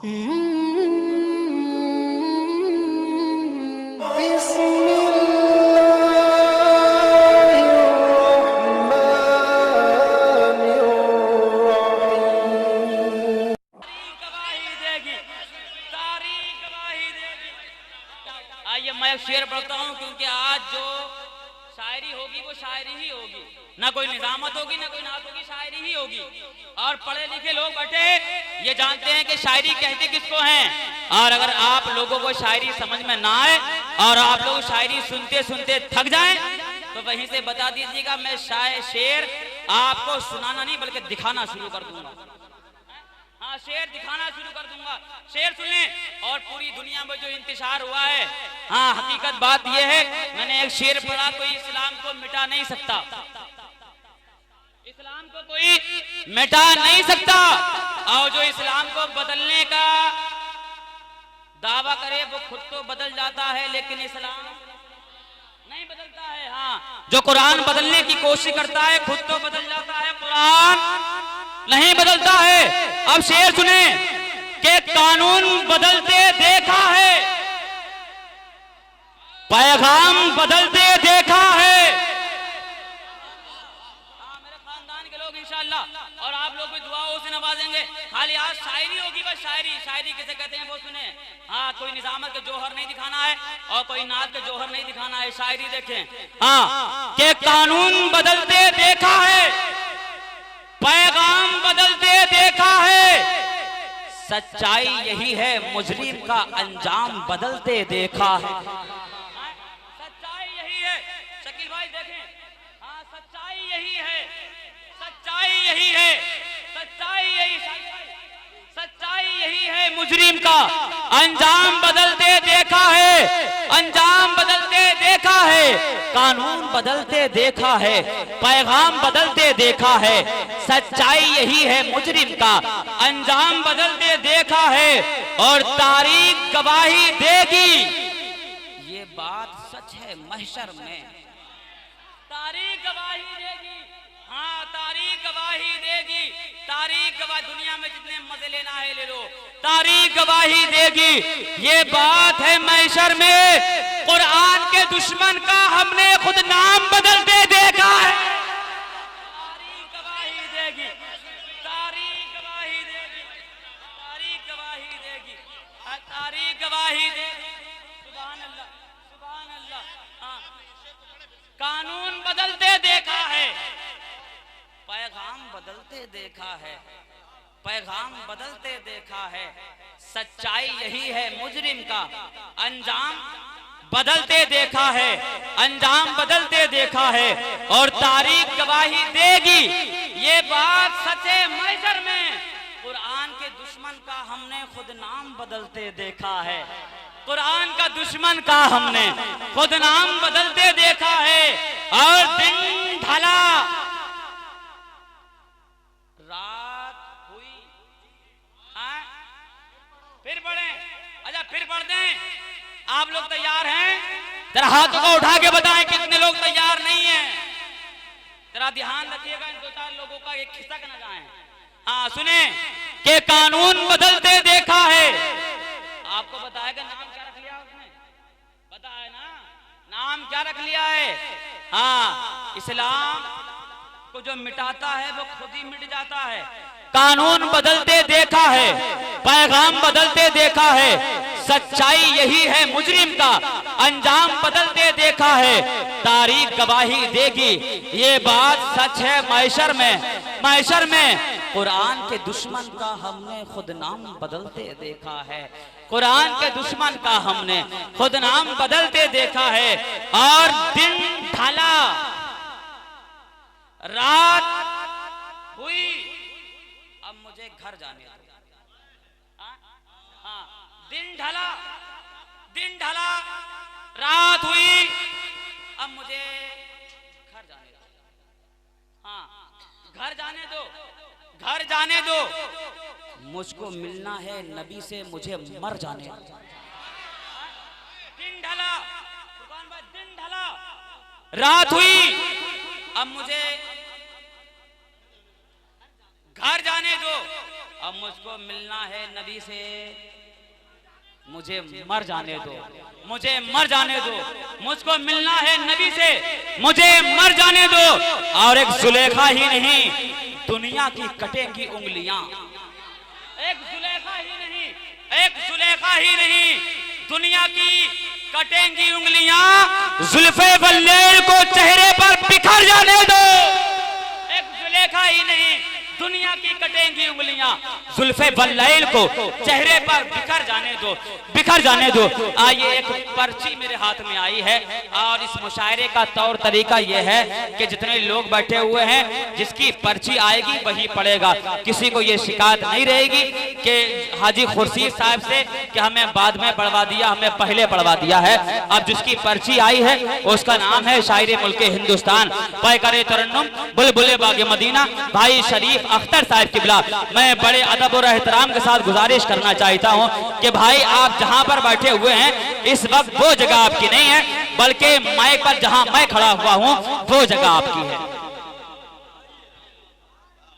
आइए मैं एक शेर पढ़ता हूँ, क्योंकि आज जो शायरी होगी वो शायरी ही होगी, ना कोई निजामत होगी ना कोई नात होगी, शायरी ही होगी। और पढ़े लिखे लोग बैठे ये जानते हैं कि शायरी कहते किसको हैं। और अगर आप लोगों को शायरी समझ में ना आए और आप लोग शायरी सुनते सुनते थक जाएं तो वहीं से बता दीजिएगा, मैं शेर आपको सुनाना नहीं बल्कि दिखाना शुरू कर दूंगा। हाँ, शेर दिखाना शुरू कर दूंगा। शेर सुने। और पूरी दुनिया में जो इंतशार हुआ है, हाँ हकीकत बात यह है, मैंने एक शेर पढ़ा, कोई इस्लाम को मिटा नहीं सकता, इस्लाम को कोई मिटा नहीं सकता। और जो इस्लाम को बदलने का दावा करे वो खुद तो बदल जाता है, लेकिन इस्लाम नहीं बदलता है। हाँ, जो कुरान बदलने की कोशिश करता है खुद तो बदल जाता है, कुरान नहीं बदलता है। अब शेर सुने कि कानून बदलते देखा है, पैगाम बदलते देखा है। मेरे खानदान के लोग इंशाअल्लाह और आप लोग भी दुआओं से नवाजेंगे। खाली आज शायरी होगी, बस शायरी। शायरी किसे कहते हैं वो सुने। हाँ, कोई निजामत के जौहर नहीं दिखाना है और कोई नात के जौहर नहीं दिखाना है, शायरी देखें। हाँ, कि कानून बदलते देखा है, पैगाम बदलते देखा है, सच्चाई यही है मुजरिम का अंजाम बदलते देखा है। सच्चाई यही है, शकील भाई देखें। हाँ, सच्चाई यही है, सच्चाई यही है, सच्चाई यही है मुजरिम का अंजाम बदलते देखा है, अंजाम बदलते देखा है, कानून बदलते देखा है, पैगाम बदलते देखा है, सच्चाई यही है मुजरिम का अंजाम बदलते देखा है, और तारीख गवाही देगी, ये बात सच है महशर में, तारीख गवाही देगी। हाँ, तारीख गवाही देगी, तारीख गवाही। दुनिया में जितने मजे लेना है ले लो, तारीख गवाही देगी, ये बात है महशर में। कुरान के दुश्मन का हमने खुद नाम बदलते देखा है, तारीख गवाही देगी, तारीख गवाही देगी, तारीख गवाही देगी, तारीख गवाही देगी। सुभान अल्लाह, सुभान अल्लाह। हाँ, कानून बदलते देखा है, पैगाम बदलते देखा है, पैगाम बदलते देखा है, सच्चाई यही है मुजरिम का अंजाम बदलते देखा है, अंजाम बदलते देखा है, और तारीख गवाही देगी, ये बात सच्चे महशर में। कुरान के दुश्मन का हमने खुद नाम बदलते देखा है, कुरान का दुश्मन का हमने खुद नाम बदलते देखा है। और दिन ढला, रात हुई, फिर पढ़े। अच्छा, फिर पढ़ दें। आप लोग तैयार हैं? जरा हाथों को उठा के बताएं कितने लोग तैयार नहीं हैं। जरा ध्यान रखिएगा, इन दो चार लोगों का एक खिसक न जाए। हाँ, सुने कि कानून बदलते देखा है। आपको बताएगा नाम क्या रख लिया उसने, पता है ना नाम क्या रख लिया है? हाँ, इस्लाम को जो मिटाता है वो खुद ही मिट जाता है। कानून बदलते देखा है, पैगाम बदलते देखा है, सच्चाई यही है मुजरिम का अंजाम बदलते देखा है, तारीख गवाही देगी, ये बात सच है महशर में। महशर में कुरान के दुश्मन का हमने खुद नाम बदलते देखा है, कुरान के दुश्मन का हमने खुद नाम बदलते देखा है। और दिन ढला, रात हुई, अब मुझे घर जाने दो। हाँ, दिन ढला, दिन ढला, रात हुई, अब मुझे घर जाने दो। हाँ, घर जाने दो, घर जाने दो, मुझको मिलना है नबी से, मुझे मर जाने दो। दिन ढला, दिन ढला, रात हुई, अब मुझे घर जाने दो, अब मुझको मिलना है नबी से, मुझे मर जाने दो, मुझे मर जाने दो, मुझको मिलना है नबी से, मुझे मर जाने दो। और एक जुलेखा ही नहीं, दुनिया की कटेंगी उंगलियां, एक जुलेखा ही नहीं, एक जुलेखा ही नहीं, दुनिया की कटेंगी उंगलियां, जुल्फे बल्लेल को चेहरे पर बिखर जाने दो। एक जुलेखा ही नहीं, दुनिया की कटेंगी उंगलियां, जुल्फे बल्लैल को चेहरे पर बिखर जाने दो, बिखर जाने दो। आइए, एक पर्ची मेरे हाथ में आई है और इस मुशायरे का तौर तरीका यह है कि जितने लोग बैठे हुए हैं, जिसकी पर्ची आएगी वही पढ़ेगा। किसी को ये शिकायत नहीं रहेगी कि हाजी खुर्शीद साहब से कि हमें बाद में पढ़वा दिया, हमें पहले पढ़वा दिया है। अब जिसकी पर्ची आई है उसका नाम है शायरे मुल्के हिंदुस्तान, पैकर तरन्नुम बुलबुले बागे मदीना, भाई शरीफ अख्तर साहब किबला। मैं बड़े अदब और एहतराम के साथ गुजारिश करना चाहता हूं कि भाई आप जहां पर बैठे हुए हैं इस वक्त वो जगह आपकी नहीं है, बल्कि माइक पर जहां मैं खड़ा हुआ हूं वो जगह आपकी है।